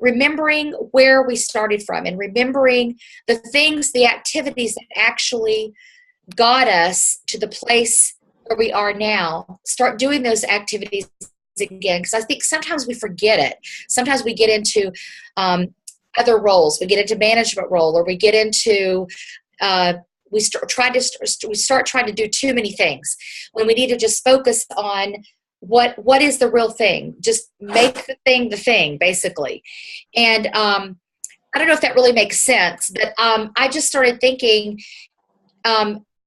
remembering where we started from, and remembering the things, the activities that actually got us to the place where we are now. Start doing those activities again, because I think sometimes we forget it. Sometimes we get into other roles. We get into management role, or we get into we start trying to do too many things when we need to just focus on what is the real thing. Just make the thing, basically. And I don't know if that really makes sense, but I just started thinking,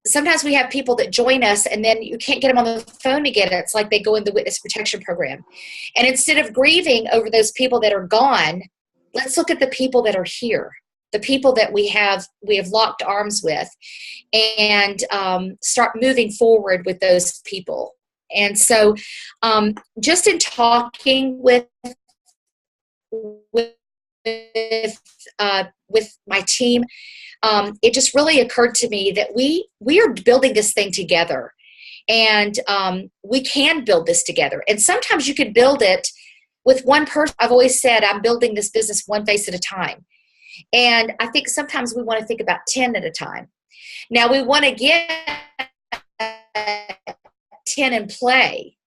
sometimes we have people that join us and then you can't get them on the phone again. It's like they go in the witness protection program. And instead of grieving over those people that are gone, let's look at the people that are here, the people that we have locked arms with, and start moving forward with those people. And so just in talking with my team, it just really occurred to me that we are building this thing together, and we can build this together. And sometimes you can build it with one person. I've always said I'm building this business one face at a time. And I think sometimes we want to think about 10 at a time. Now we want to get 10 in play,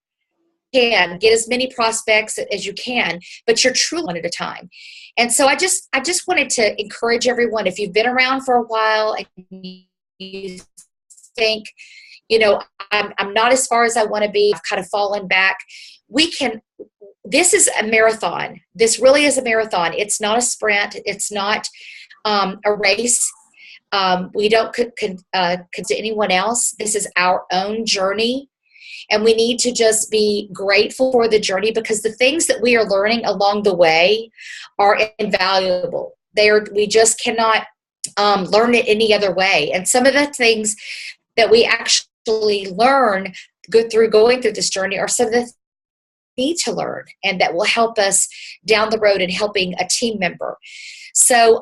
and get as many prospects as you can, but you're truly one at a time. And so I just wanted to encourage everyone, if you've been around for a while and you think, I'm not as far as I want to be, I've kind of fallen back, this is a marathon. This really is a marathon. It's not a sprint. It's not a race. We don't consider anyone else. This is our own journey. And we need to just be grateful for the journey, because the things that we are learning along the way are invaluable. We just cannot learn it any other way. And some of the things that we actually learn going through this journey are some of the need to learn, and that will help us down the road in helping a team member. So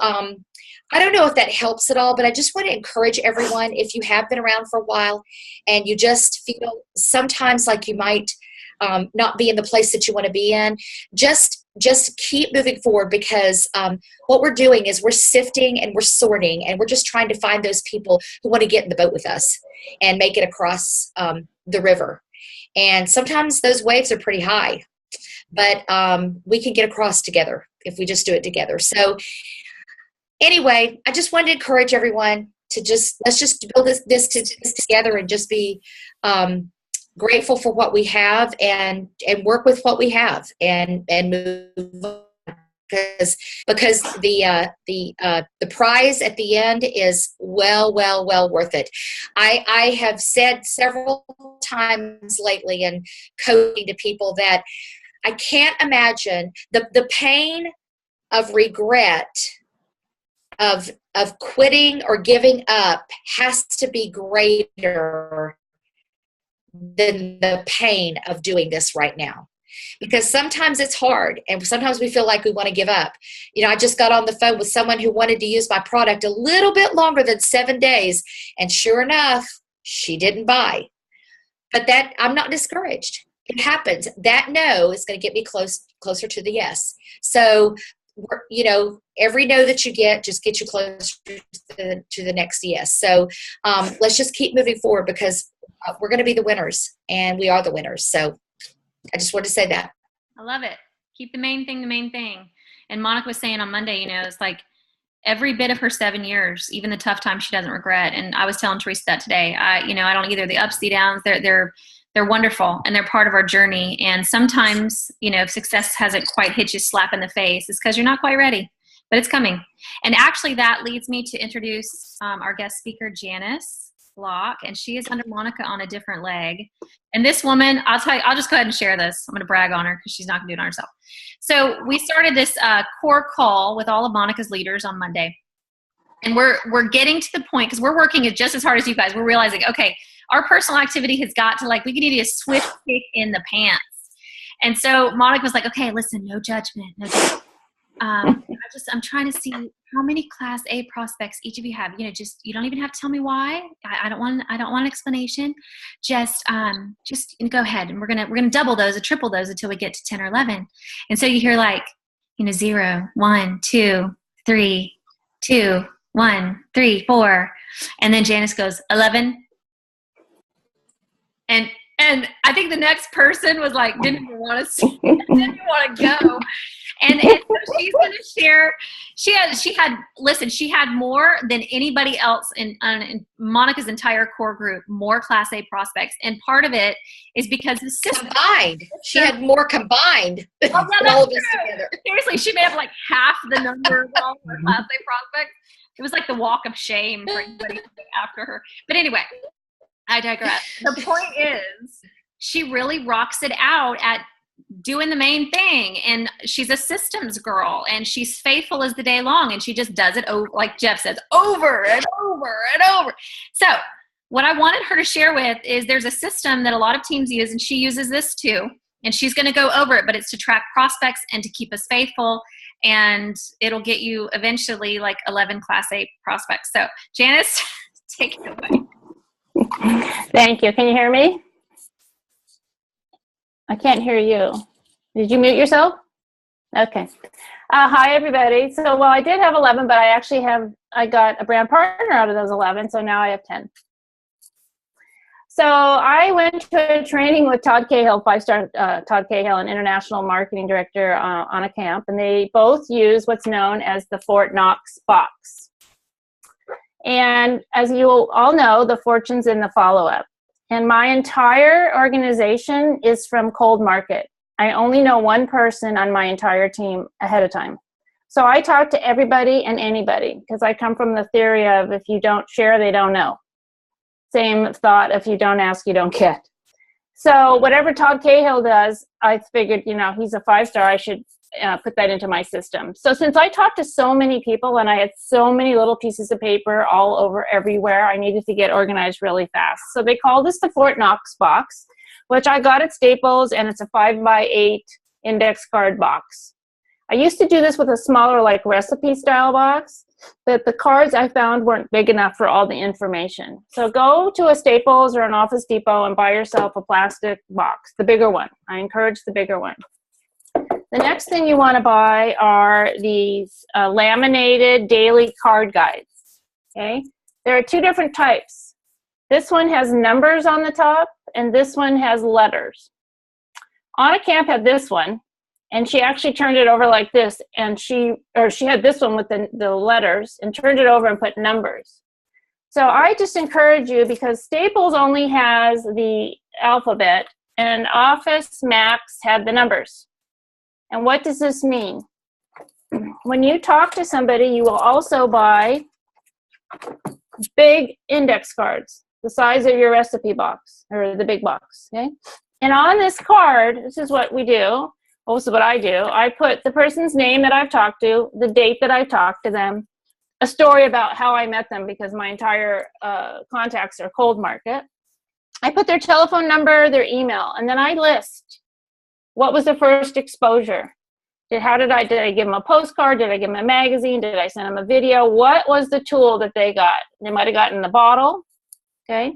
I don't know if that helps at all, but I just want to encourage everyone, if you have been around for a while and you just feel sometimes like you might not be in the place that you want to be in, just keep moving forward, because what we're doing is we're sifting and we're sorting, and we're just trying to find those people who want to get in the boat with us and make it across the river. And sometimes those waves are pretty high, but we can get across together if we just do it together. So anyway, I just wanted to encourage everyone to let's just build this together, and just be grateful for what we have, and work with what we have, and move on. Because the prize at the end is well worth it. I have said several times lately in coaching to people that I can't imagine the pain of regret of quitting or giving up has to be greater than the pain of doing this right now. Because sometimes it's hard, and sometimes we feel like we want to give up. I just got on the phone with someone who wanted to use my product a little bit longer than 7 days, and sure enough, she didn't buy. But that, I'm not discouraged. It happens. That no is going to get me closer to the yes. So, every no that you get just gets you closer to the next yes. So let's just keep moving forward, because we're going to be the winners, and we are the winners. So I just wanted to say that. I love it. Keep the main thing the main thing. And Monica was saying on Monday, it's like every bit of her 7 years, even the tough times, she doesn't regret. And I was telling Teresa that today. I don't either. The ups, the downs, they're wonderful, and they're part of our journey. And sometimes, if success hasn't quite hit you slap in the face, it's because you're not quite ready, but it's coming. And actually that leads me to introduce our guest speaker, JANICE Block, and she is under Monica on a different leg. And this woman, I'll tell you, I'll just go ahead and share this. I'm going to brag on her because she's not going to do it on herself. So we started this core call with all of Monica's leaders on Monday. And we're getting to the point, because we're working just as hard as you guys. We're realizing, okay, our personal activity has got to, we need a swift kick in the pants. And so Monica was like, okay, listen, no judgment, no judgment. I'm trying to see how many Class A prospects each of you have. You don't even have to tell me why. I don't want an explanation. Just go ahead, and we're gonna double those or triple those until we get to 10 or 11. And so you hear 0, 1, 2, 3, 2, 1, 3, 4. And then Janice goes, 11. And I think the next person was like, didn't even want to see, didn't want to go. And so she's going to share. She had more than anybody else in Monica's entire core group, more Class A prospects. And part of it is because the system combined. She had more combined than all of us together. Seriously, she may have like half the number of all her Class A prospects. It was like the walk of shame for anybody after her. But anyway, I digress. The point is, she really rocks it out at doing the main thing, and she's a systems girl, and she's faithful as the day long, and she just does it over, like Jeff says, over and over and over. So what I wanted her to share with is there's a system that a lot of teams use, and she uses this too, and she's going to go over it, but it's to track prospects and to keep us faithful, and it'll get you eventually like 11 Class A prospects. So Janice, take it away. Thank you. Can you hear me? I can't hear you. Did you mute yourself? Okay. Hi, everybody. So, well, I did have 11, but I got a brand partner out of those 11, so now I have 10. So I went to a training with Todd Cahill, 5-star Todd Cahill, an international marketing director on a camp, and they both use what's known as the Knox Box. And as you all know, the fortune's in the follow-up. And my entire organization is from cold market. I only know one person on my entire team ahead of time. So I talk to everybody and anybody because I come from the theory of if you don't share, they don't know. Same thought, if you don't ask, you don't get. So whatever Todd Cahill does, I figured, he's a 5-star, I should put that into my system. So since I talked to so many people and I had so many little pieces of paper all over everywhere, I needed to get organized really fast. So they call this the Knox Box, which I got at Staples, and it's a 5x8 index card box. I used to do this with a smaller, like recipe style box, but the cards I found weren't big enough for all the information. So go to a Staples or an Office Depot and buy yourself a plastic box, the bigger one. I encourage the bigger one. The next thing you want to buy are these laminated daily card guides, okay? There are two different types. This one has numbers on the top, and this one has letters. Anna Camp had this one, and she actually turned it over like this, and she had this one with the letters and turned it over and put numbers. So I just encourage you, because Staples only has the alphabet, and Office Max had the numbers. And what does this mean? When you talk to somebody, you will also buy big index cards, the size of your recipe box, or the big box, okay? And on this card, this is what we do, also what I do, I put the person's name that I've talked to, the date that I've talked to them, a story about how I met them, because my entire contacts are cold market. I put their telephone number, their email, and then I list what was the first exposure. Did I give them a postcard? Did I give them a magazine? Did I send them a video? What was the tool that they got? They might have gotten the bottle, okay?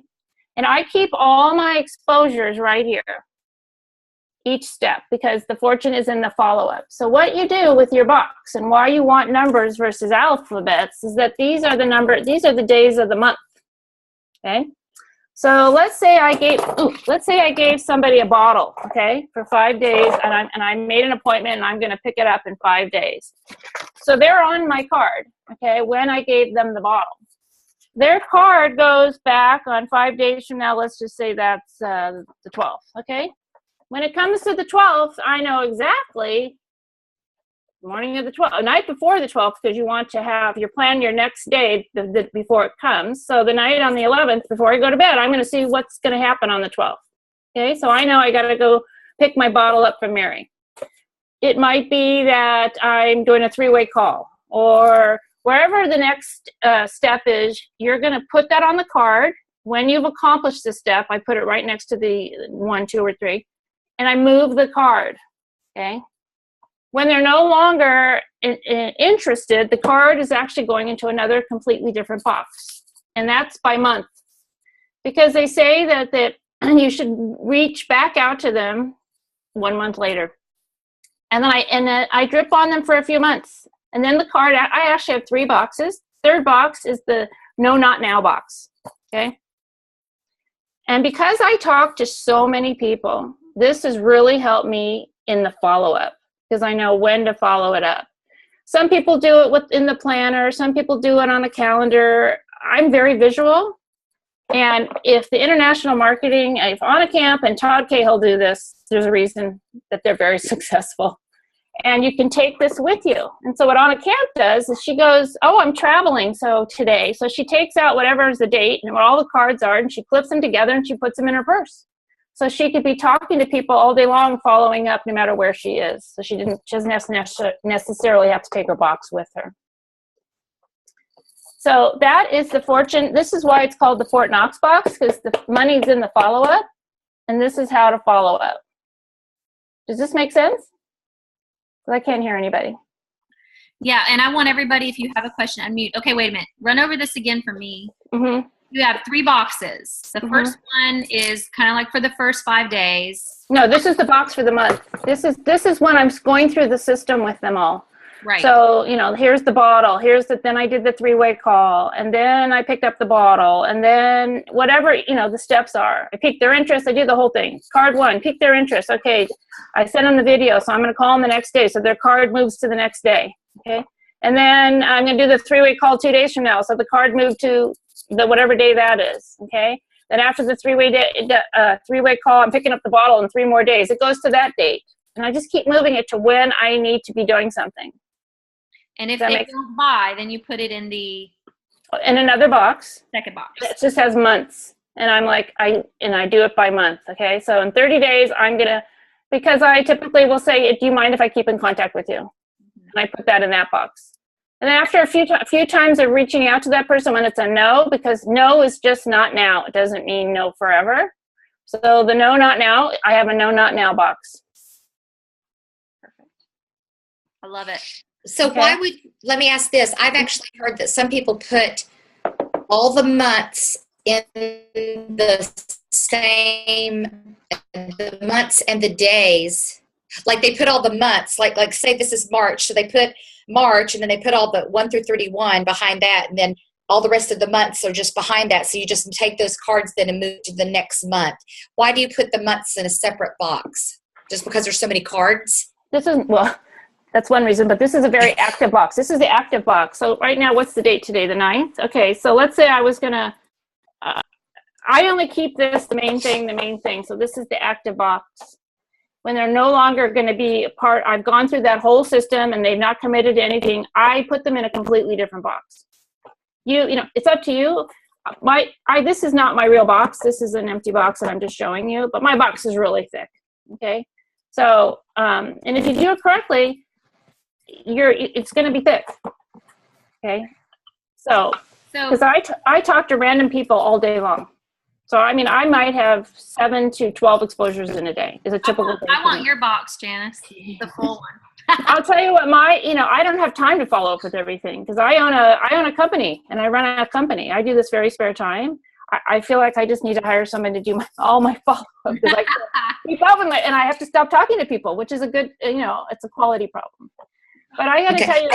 And I keep all my exposures right here, each step, because the fortune is in the follow-up. So what you do with your box and why you want numbers versus alphabets is that these are the days of the month, okay? So let's say I gave somebody a bottle, okay, for 5 days, and I made an appointment, and I'm going to pick it up in 5 days. So they're on my card, okay, when I gave them the bottle. Their card goes back on 5 days from now. Let's just say that's the 12th, okay? When it comes to the 12th, I know exactly morning of the 12th, night before the 12th, because you plan your next day before it comes. So the night on the 11th, before I go to bed, I'm going to see what's going to happen on the 12th. Okay, so I know I got to go pick my bottle up from Mary. It might be that I'm doing a 3-way call, or wherever the next step is, you're going to put that on the card. When you've accomplished the step, I put it right next to the 1, 2, or 3, and I move the card, okay? When they're no longer interested, the card is actually going into another completely different box. And that's by month. Because they say that you should reach back out to them 1 month later. And then I drip on them for a few months. And then the card, I actually have 3 boxes. Third box is the No Not Now box, okay? And because I talk to so many people, this has really helped me in the follow-up because I know when to follow it up. Some people do it within the planner. Some people do it on a calendar. I'm very visual. And if the international marketing, if Anna Camp and Todd Cahill do this, there's a reason that they're very successful. And you can take this with you. And so what Anna Camp does is she goes, oh, I'm traveling today. So she takes out whatever is the date and what all the cards are, and she clips them together and she puts them in her purse. So she could be talking to people all day long, following up no matter where she is. So she doesn't necessarily have to take her box with her. So that is the fortune. This is why it's called the Fort Knox box, because the money's in the follow-up, and this is how to follow up. Does this make sense? I can't hear anybody. Yeah, and I want everybody, if you have a question, unmute. Okay, wait a minute. Run over this again for me. Mm-hmm. You have 3 boxes. The first one is kind of like for the first 5 days. No, this is the box for the month. This is when I'm going through the system with them all. Right. So, here's the bottle. Then I did the 3-way call, and then I picked up the bottle, and then whatever, the steps are. I pique their interest. I do the whole thing. Card 1, pique their interest. Okay. I send them the video, so I'm going to call them the next day. So their card moves to the next day. Okay. And then I'm going to do the 3-way call 2 days from now. So the card moved to the whatever day that is. Okay. Then after the 3-way call, I'm picking up the bottle in 3 more days. It goes to that date. And I just keep moving it to when I need to be doing something. And if they don't buy, then you put it in another box. Second box. It just has months. And I'm like, I do it by month. Okay. So in 30 days, because I typically will say, do you mind if I keep in contact with you? And I put that in that box. And then after a few times of reaching out to that person when it's a no, because no is just not now. It doesn't mean no forever. So the no, not now, I have a no, not now box. Perfect. I love it. So let me ask this. I've actually heard that some people put all the months in the same, the months and the days. Like they put all the months, like say this is March. So they put March and then they put all the 1 through 31 behind that. And then all the rest of the months are just behind that. So you just take those cards then and move to the next month. Why do you put the months in a separate box? Just because there's so many cards? That's one reason, but this is a very active box. This is the active box. So right now, what's the date today? The 9th? Okay, so let's say I was going to, I only keep this, the main thing. So this is the active box. When they're no longer going to be a part, I've gone through that whole system and they've not committed to anything, I put them in a completely different box. It's up to you. This is not my real box. This is an empty box that I'm just showing you, but my box is really thick, okay? So, and if you do it correctly, it's going to be thick. Okay. So because I talk to random people all day long. So, I might have 7 to 12 exposures in a day is a typical day. I want your box, Janice, the full one. I'll tell you what, I don't have time to follow up with everything because I own a company and I run a company. I do this very spare time. I feel like I just need to hire someone to do all my follow-up because I keep up with and I have to stop talking to people, which is a good, it's a quality problem. But I got to tell you,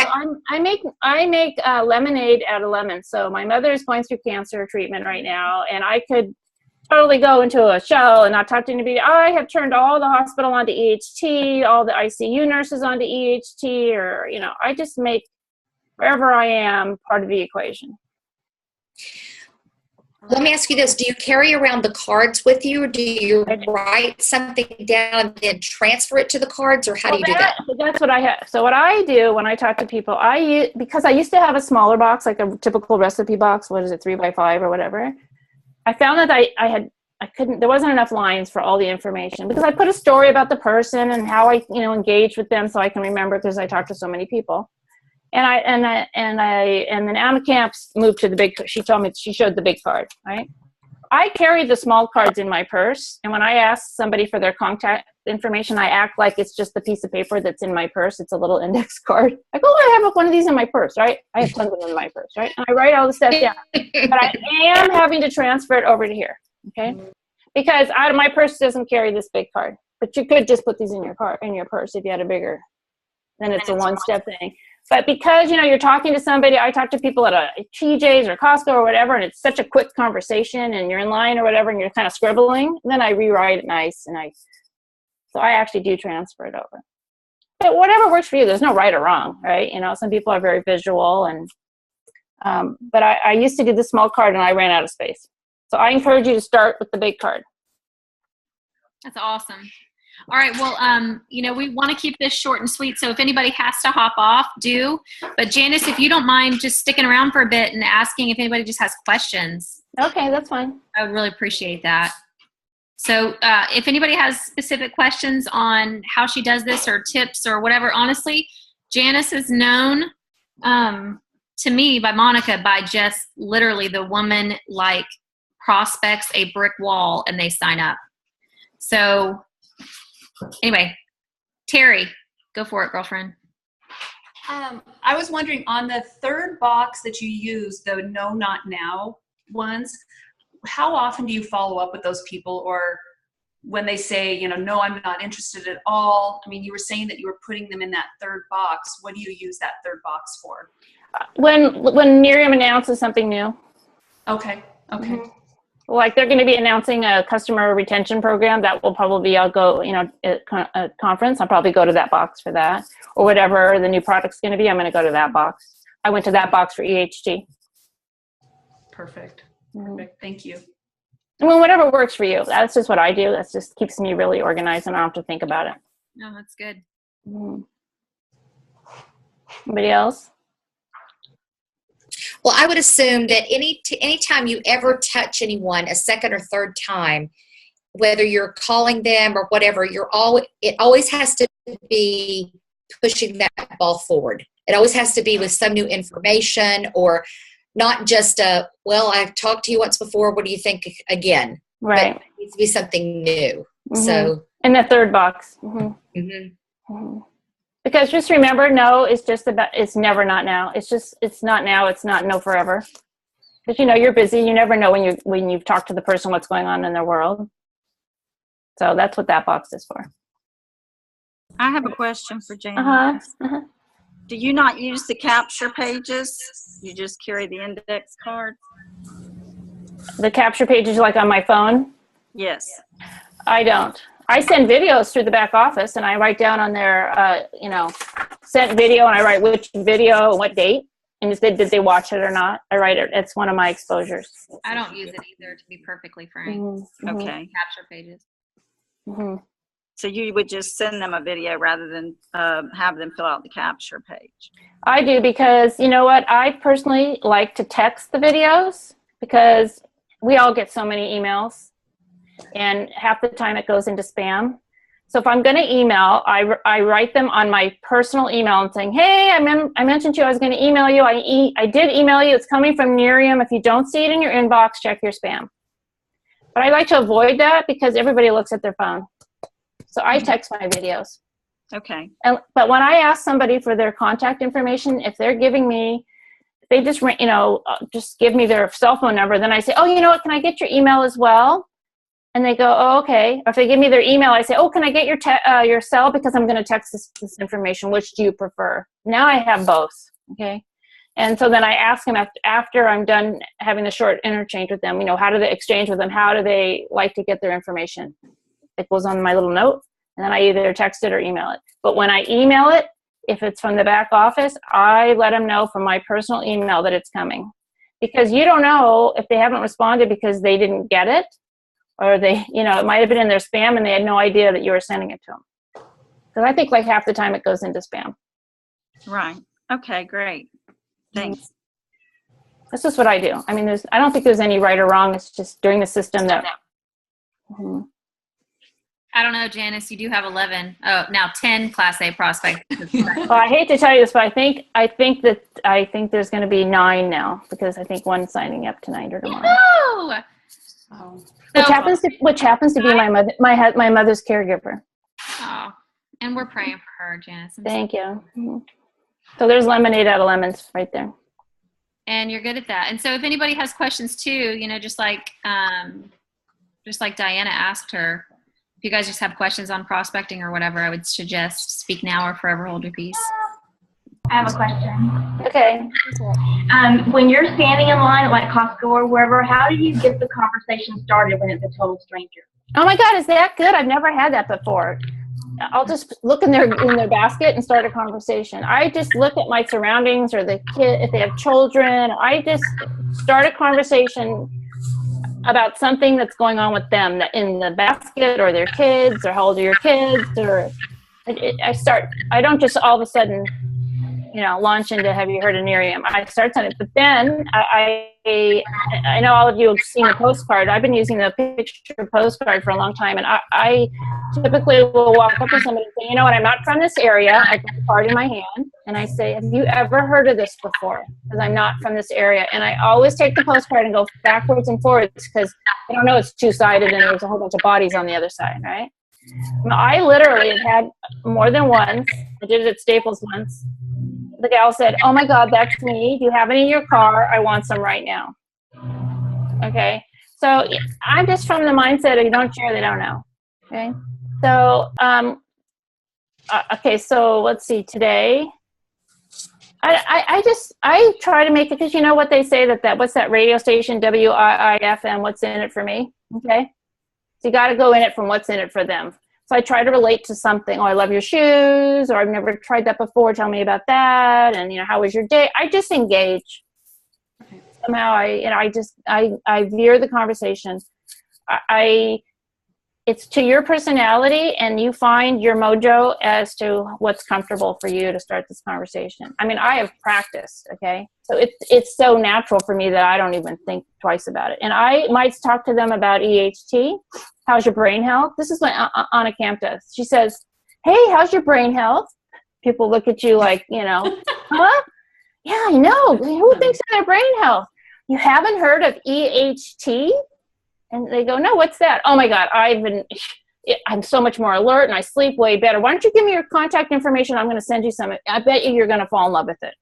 I make lemonade out of lemons. So my mother is going through cancer treatment right now, and I could totally go into a shell and not talk to anybody. I have turned all the hospital onto EHT, all the ICU nurses onto EHT, or I just make wherever I am part of the equation. Let me ask you this. Do you carry around the cards with you, or do you write something down and then transfer it to the cards, or how do you do that? That's what I have. So what I do when I talk to people, because I used to have a smaller box, like a typical recipe box, 3x5 or whatever. I found that I couldn't, there wasn't enough lines for all the information because I put a story about the person and how I, engage with them so I can remember because I talk to so many people. And then Anna Camps moved to the big, she showed the big card, right? I carry the small cards in my purse. And when I ask somebody for their contact information, I act like it's just the piece of paper that's in my purse. It's a little index card. I go, I have one of these in my purse, right? I have tons of them in my purse, right? And I write all the stuff down. But I am having to transfer it over to here, okay? Because my purse doesn't carry this big card. But you could just put these in your purse if you had a bigger. Then it's a one-step thing. But because, you know, you're talking to somebody, I talk to people at a TJ's or Costco or whatever, and it's such a quick conversation and you're in line or whatever and you're kind of scribbling, then I rewrite it nice. So I actually do transfer it over. But whatever works for you, there's no right or wrong, right? You know, some people are very visual and, but I used to do the small card and I ran out of space. So I encourage you to start with the big card. That's awesome. All right. Well, you know, we want to keep this short and sweet. So if anybody has to hop off, do. But Janice, if you don't mind just sticking around for a bit and asking if anybody just has questions. Okay, that's fine. I would really appreciate that. So if anybody has specific questions on how she does this or tips or whatever, honestly, Janice is known to me by Monica by just literally the woman like prospects a brick wall and they sign up. So anyway, Terry, go for it, girlfriend. I was wondering on the third box that you use, the no, not now ones, how often do you follow up with those people, or when they say, you know, no, I'm not interested at all? I mean, you were saying that you were putting them in that third box. What do you use that third box for? When Miriam announces something new. Okay. Mm-hmm. Like they're going to be announcing a customer retention program that will probably, I'll go, you know, at a conference, I'll probably go to that box for that, or whatever the new product's going to be, I'm going to go to that box. I went to that box for EHT. Perfect. Mm-hmm. Perfect. Thank you. I mean, whatever works for you. That's just what I do. That just keeps me really organized and I don't have to think about it. No, that's good. Mm-hmm. Anybody else? Well, I would assume that anytime you ever touch anyone a second or third time, whether you're calling them or whatever, it always has to be pushing that ball forward. It always has to be with some new information, or not just well, I've talked to you once before, what do you think again? Right. But it needs to be something new. Mm-hmm. So in the third box. Mm-hmm. Mm-hmm. Mm-hmm. Because just remember, no is just about, it's never not now. It's not now. It's not no forever. Because, you know, you're busy. You never know when you've talked to the person what's going on in their world. So that's what that box is for. I have a question for Janice. Uh-huh. Do you not use the capture pages? You just carry the index cards? The capture pages like on my phone? Yes. I don't. I send videos through the back office and I write down on their, you know, sent video, and I write which video and what date and just did they watch it or not. I write it. It's one of my exposures. I don't use it either, to be perfectly frank. Mm-hmm. Okay. Capture pages. Mm-hmm. So you would just send them a video rather than have them fill out the capture page? I do, because you know what? I personally like to text the videos because we all get so many emails. And half the time it goes into spam. So if I'm going to email, I write them on my personal email and saying, hey, I mentioned to you I was going to email you. I did email you. It's coming from Miriam. If you don't see it in your inbox, check your spam. But I like to avoid that because everybody looks at their phone. So I text my videos. Okay. But when I ask somebody for their contact information, if they're giving me, they just, you know, just give me their cell phone number, then I say, oh, you know what, can I get your email as well? And they go, oh, okay. Or if they give me their email, I say, oh, can I get your cell, because I'm going to text this information. Which do you prefer? Now I have both, okay? And so then I ask them after I'm done having the short interchange with them, you know, how do they exchange with them? How do they like to get their information? It goes on my little note, and then I either text it or email it. But when I email it, if it's from the back office, I let them know from my personal email that it's coming. Because you don't know if they haven't responded because they didn't get it, or they, you know, it might have been in their spam and they had no idea that you were sending it to them. Because I think like half the time it goes into spam. Right. Okay, great. Thanks. That's just what I do. I mean, I don't think there's any right or wrong. It's just during the system that. Mm-hmm. I don't know, Janice, you do have 11. Oh, now 10 Class A prospects. Well, I hate to tell you this, but I think there's going to be 9 now, because I think one's signing up tonight or tomorrow. No! Oh. Which happens to be my mother's caregiver. Oh, and we're praying for her, Janice. Thank you. Mm-hmm. So there's lemonade out of lemons right there. And you're good at that. And so if anybody has questions too, you know, just like Diana asked her, you guys just have questions on prospecting or whatever, I would suggest speak now or forever hold your peace. I have a question. Okay. When you're standing in line at like Costco or wherever, how do you get the conversation started when it's a total stranger? Oh my God, is that good? I've never had that before. I'll just look in their basket and start a conversation. I just look at my surroundings or the kid, if they have children. I just start a conversation about something that's going on with them in the basket or their kids, or how old are your kids, or I don't just all of a sudden, launch into, have you heard of Nerium? I start on it, but then I know all of you have seen the postcard. I've been using the picture postcard for a long time, and I typically will walk up to somebody and say, you know what, I'm not from this area. I put the card in my hand, and I say, have you ever heard of this before? Because I'm not from this area. And I always take the postcard and go backwards and forwards, because I don't know, it's two-sided, and there's a whole bunch of bodies on the other side, right? I literally have had more than once. I did it at Staples once. The gal said, oh my God, that's me. Do you have any in your car? I want some right now. Okay. So I'm just from the mindset of you don't share, they don't know. Okay. So, okay. So let's see today. I try to make it, because you know what they say what's that radio station, WIIFM, what's in it for me? Okay. So you got to go in it from what's in it for them. So I try to relate to something. Oh, I love your shoes, or I've never tried that before. Tell me about that. And, how was your day? I just engage. Somehow I veer the conversation. It's to your personality, and you find your mojo as to what's comfortable for you to start this conversation. I mean, I have practiced, okay? So it's so natural for me that I don't even think twice about it. And I might talk to them about EHT. How's your brain health? This is what Anna Camp does. She says, hey, how's your brain health? People look at you like, huh? Yeah, I know. Who thinks of their brain health? You haven't heard of EHT? And they go, no, what's that? Oh my God, I'm so much more alert, and I sleep way better. Why don't you give me your contact information? I'm going to send you some. I bet you're going to fall in love with it.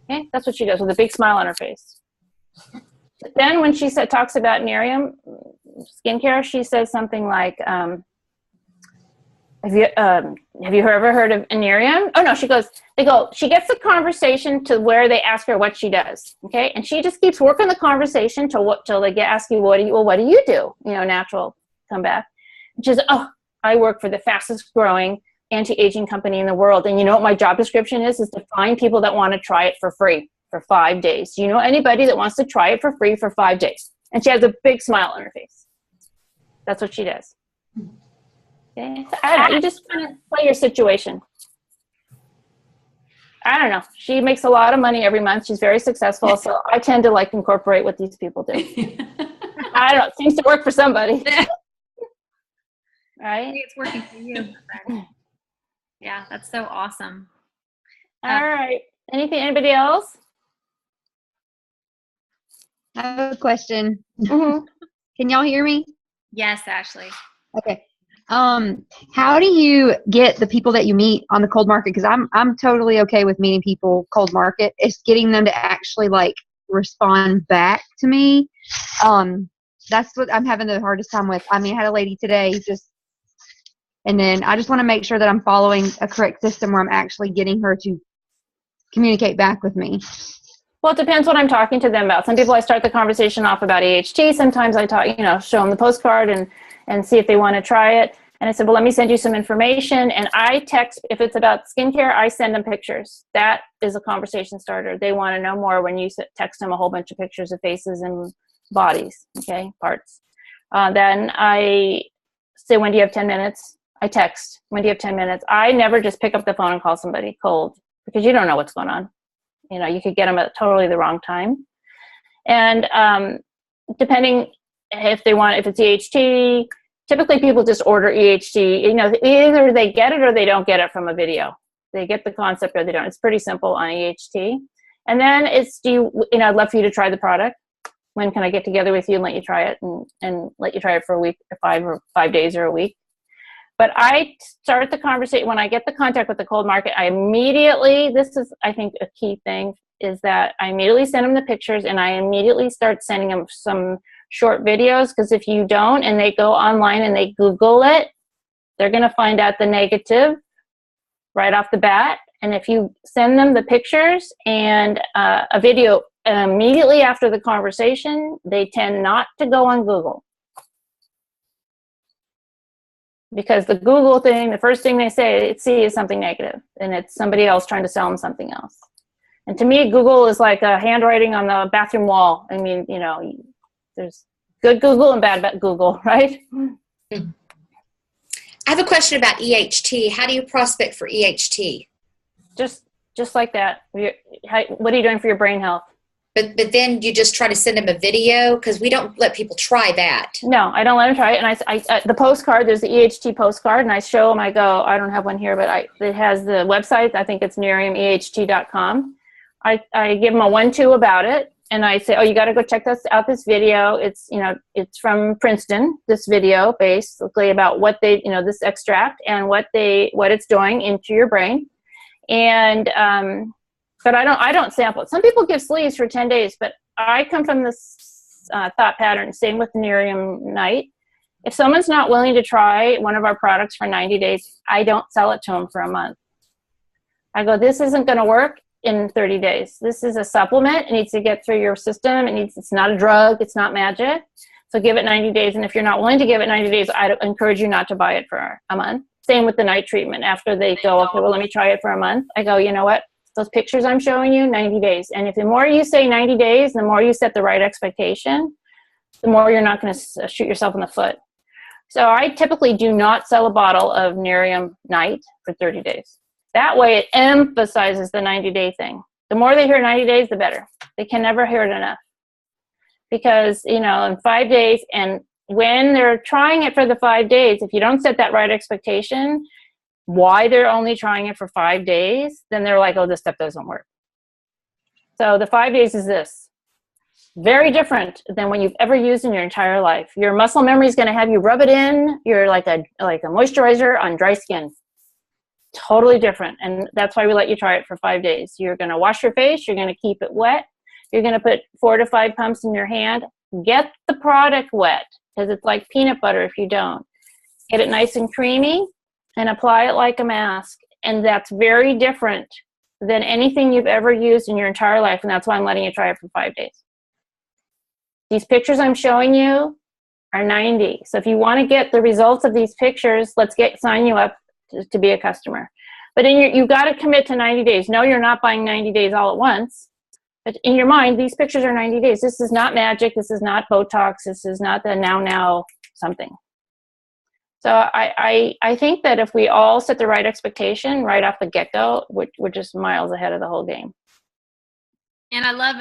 Okay, that's what she does with a big smile on her face. But then when she talks about Nerium skincare, she says something like, have you ever heard of Nerium? Oh no, she gets the conversation to where they ask her what she does. Okay. And she just keeps working the conversation till they ask you, what do you do? Natural comeback. And she says, oh, I work for the fastest growing anti-aging company in the world. And you know what my job description is to find people that want to try it for free for 5 days. Do you know anybody that wants to try it for free for 5 days? And she has a big smile on her face. That's what she does. Okay. So I don't know. You just kind of play your situation. I don't know. She makes a lot of money every month. She's very successful. So I tend to incorporate what these people do. I don't know. It seems to work for somebody. Right? Maybe it's working for you. Yeah, that's so awesome. All right. Anybody else? I have a question. Mm-hmm. Can y'all hear me? Yes, Ashley. Okay. How do you get the people that you meet on the cold market? Because I'm totally okay with meeting people cold market. It's getting them to actually respond back to me. That's what I'm having the hardest time with. I mean, I had a lady today and then I just want to make sure that I'm following a correct system where I'm actually getting her to communicate back with me. Well, it depends what I'm talking to them about. Some people I start the conversation off about EHT. Sometimes I show them the postcard and see if they want to try it. And I said, well, let me send you some information. And I text, if it's about skincare, I send them pictures. That is a conversation starter. They want to know more when you text them a whole bunch of pictures of faces and bodies, okay, parts. Then I say, when do you have 10 minutes? I text, when do you have 10 minutes? I never just pick up the phone and call somebody cold, because you don't know what's going on. You could get them at totally the wrong time. And depending if it's EHT, typically people just order EHT. Either they get it or they don't get it from a video. They get the concept or they don't. It's pretty simple on EHT. And then I'd love for you to try the product. When can I get together with you and let you try it and let you try it for a week or 5 days or a week? But I start the conversation, when I get the contact with the cold market, this is, I think, a key thing, is that I immediately send them the pictures, and I immediately start sending them some short videos, because if you don't and they go online and they Google it, they're going to find out the negative right off the bat. And if you send them the pictures and a video immediately after the conversation, they tend not to go on Google. Because the Google thing, the first thing they see is something negative, and it's somebody else trying to sell them something else. And to me, Google is like a handwriting on the bathroom wall. I mean, you know, there's good Google and bad Google, right? I have a question about EHT. How do you prospect for EHT? Just like that. What are you doing for your brain health? But then you just try to send them a video, because we don't let people try that. No, I don't let them try it. And I the postcard, there's the EHT postcard, and I show them. I go, I don't have one here, but it has the website. I think it's miriameht.com. I give them a 1-2 about it, and I say, oh, you got to go check out this video. It's, you know, it's from Princeton. This video basically about what they, you know, this extract and what it's doing into your brain, and but I don't sample it. Some people give sleeves for 10 days, but I come from this thought pattern. Same with Nerium Night. If someone's not willing to try one of our products for 90 days, I don't sell it to them for a month. I go, this isn't going to work in 30 days. This is a supplement. It needs to get through your system. It's not a drug. It's not magic. So give it 90 days. And if you're not willing to give it 90 days, I encourage you not to buy it for a month. Same with the night treatment. After they go, okay, well, let me try it for a month. I go, you know what? Those pictures I'm showing you, 90 days. And if the more you say 90 days, the more you set the right expectation, the more you're not going to shoot yourself in the foot. So I typically do not sell a bottle of Nerium Night for 30 days. That way it emphasizes the 90-day thing. The more they hear 90 days, the better. They can never hear it enough. Because, you know, in 5 days, and when they're trying it for the 5 days, if you don't set that right expectation, why they're only trying it for 5 days, then they're like, oh, this stuff doesn't work. So the 5 days is this. Very different than what you've ever used in your entire life. Your muscle memory is going to have you rub it in. You're like a moisturizer on dry skin. Totally different. And that's why we let you try it for 5 days. You're going to wash your face. You're going to keep it wet. You're going to put 4 to 5 pumps in your hand. Get the product wet, because it's like peanut butter if you don't. Get it nice and creamy and apply it like a mask. And that's very different than anything you've ever used in your entire life. And that's why I'm letting you try it for 5 days. These pictures I'm showing you are 90. So if you want to get the results of these pictures, let's sign you up to be a customer. But you got to commit to 90 days. No, you're not buying 90 days all at once. But in your mind, these pictures are 90 days. This is not magic. This is not Botox. This is not the now something. So I think that if we all set the right expectation right off the get-go, we're just miles ahead of the whole game. And I love,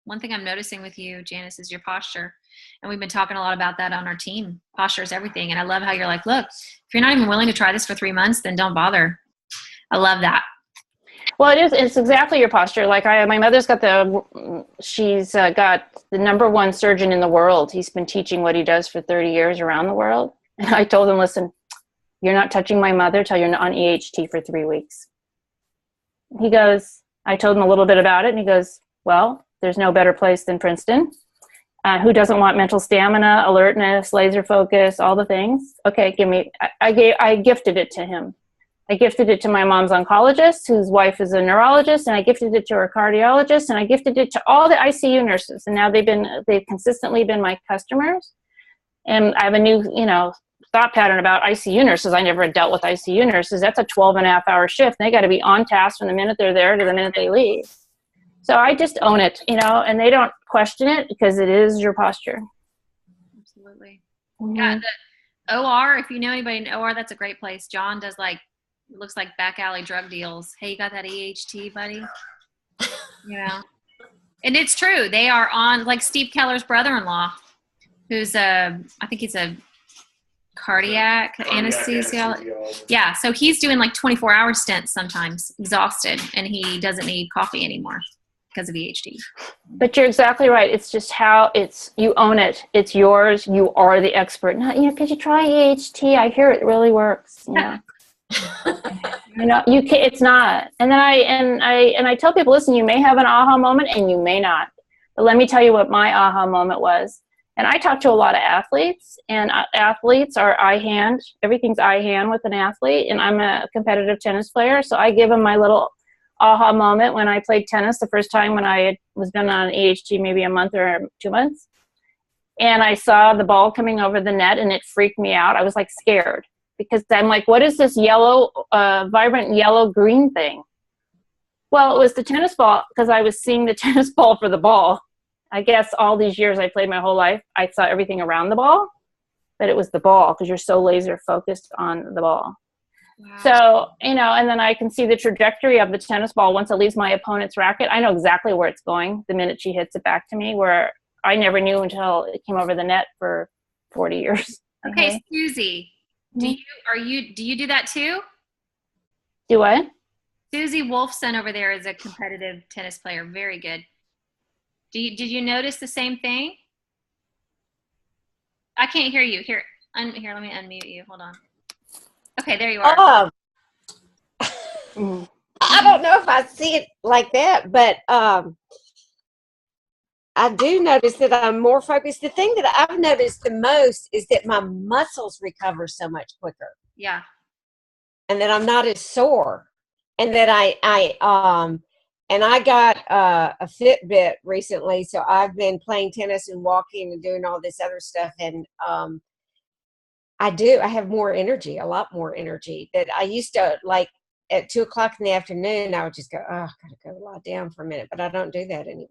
one thing I'm noticing with you, Janice, is your posture. And we've been talking a lot about that on our team. Posture is everything. And I love how you're like, look, if you're not even willing to try this for 3 months, then don't bother. I love that. Well, it's exactly your posture. Like my mother's got she's got the #1 surgeon in the world. He's been teaching what he does for 30 years around the world. And I told him, listen, you're not touching my mother till you're not on EHT for 3 weeks. He goes, I told him a little bit about it. And he goes, well, there's no better place than Princeton. Who doesn't want mental stamina, alertness, laser focus, all the things? Okay, I gifted it to him. I gifted it to my mom's oncologist, whose wife is a neurologist, and I gifted it to her cardiologist, and I gifted it to all the ICU nurses. And now they've consistently been my customers. And I have a new, thought pattern about ICU nurses. I never had dealt with ICU nurses. That's a 12.5-hour shift. They got to be on task from the minute they're there to the minute they leave. So I just own it, and they don't question it because it is your posture. Absolutely. Mm-hmm. Yeah, the OR, if you know anybody in OR, that's a great place. John does it looks like back alley drug deals. Hey, you got that EHT, buddy? And it's true. They are on, like Steve Keller's brother-in-law, who's I think he's a cardiac anesthesiologist. Yeah, so he's doing 24-hour stints sometimes, exhausted, and he doesn't need coffee anymore because of EHT. But you're exactly right. It's just you own it. It's yours. You are the expert. Could you try EHT? I hear it really works. It's not. And then I tell people, listen, you may have an aha moment and you may not. But let me tell you what my aha moment was. And I talk to a lot of athletes, and athletes are eye-hand. Everything's eye-hand with an athlete, and I'm a competitive tennis player, so I give them my little aha moment when I played tennis the first time when I was been on EHG maybe a month or 2 months. And I saw the ball coming over the net, and it freaked me out. I was like scared because I'm like, what is this yellow, vibrant yellow-green thing? Well, it was the tennis ball because I was seeing the tennis ball for the ball. I guess all these years I played my whole life, I saw everything around the ball, but it was the ball because you're so laser focused on the ball. Wow. So, you know, and then I can see the trajectory of the tennis ball once it leaves my opponent's racket. I know exactly where it's going the minute she hits it back to me, where I never knew until it came over the net for 40 years. Okay, Susie, do you do that too? Do what? Susie Wolfson over there is a competitive tennis player. Very good. Did you notice the same thing? I can't hear you. Here, let me unmute you. Hold on. Okay, there you are. I don't know if I see it like that, but I do notice that I'm more focused. The thing that I've noticed the most is that my muscles recover so much quicker. Yeah. And that I'm not as sore. And that I got a Fitbit recently, so I've been playing tennis and walking and doing all this other stuff, and I have more energy, a lot more energy. That I used to, like, at 2 o'clock in the afternoon, I would just go, oh, I gotta go lie down for a minute, but I don't do that anymore.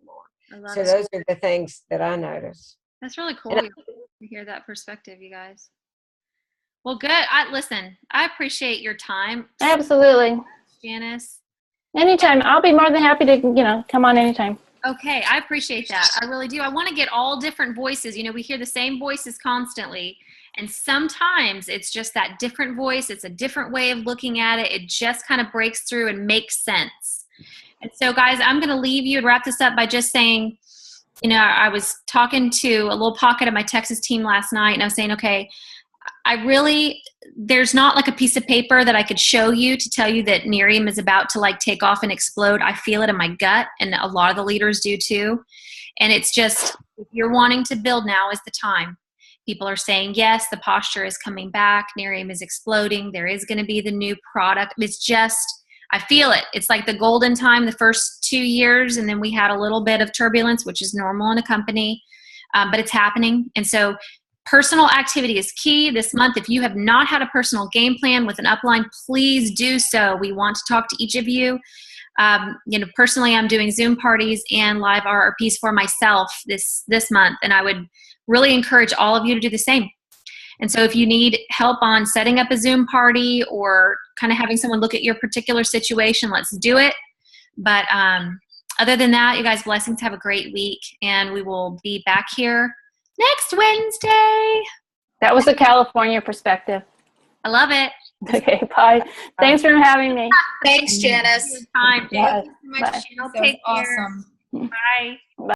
So those are the things that I notice. That's really cool to hear that perspective, you guys. Well, good. Listen, I appreciate your time. Absolutely. Janice. Anytime. I'll be more than happy to, come on anytime. Okay, I appreciate that. I really do. I want to get all different voices. You know, we hear the same voices constantly, and sometimes it's just that different voice. It's a different way of looking at it. It just kind of breaks through and makes sense. And so, guys, I'm going to leave you and wrap this up by just saying, you know, I was talking to a little pocket of my Texas team last night, and I was saying, okay, there's not like a piece of paper that I could show you to tell you that Miriam is about to like take off and explode. I feel it in my gut, and a lot of the leaders do too. And it's just, if you're wanting to build, now is the time. People are saying, yes, the posture is coming back. Miriam is exploding. There is going to be the new product. It's just, I feel it. It's like the golden time the first 2 years, and then we had a little bit of turbulence, which is normal in a company, but it's happening. And so personal activity is key this month. If you have not had a personal game plan with an upline, please do so. We want to talk to each of you. You know, personally, I'm doing Zoom parties and live RRPs for myself this month, and I would really encourage all of you to do the same. And so if you need help on setting up a Zoom party or kind of having someone look at your particular situation, let's do it. But other than that, you guys, blessings. Have a great week, and we will be back here next Wednesday. That was a California perspective. I love it. Okay, bye. Thanks for having me. Thanks, Janice. Thank you so much. Bye. Take care. Awesome. Bye. Bye.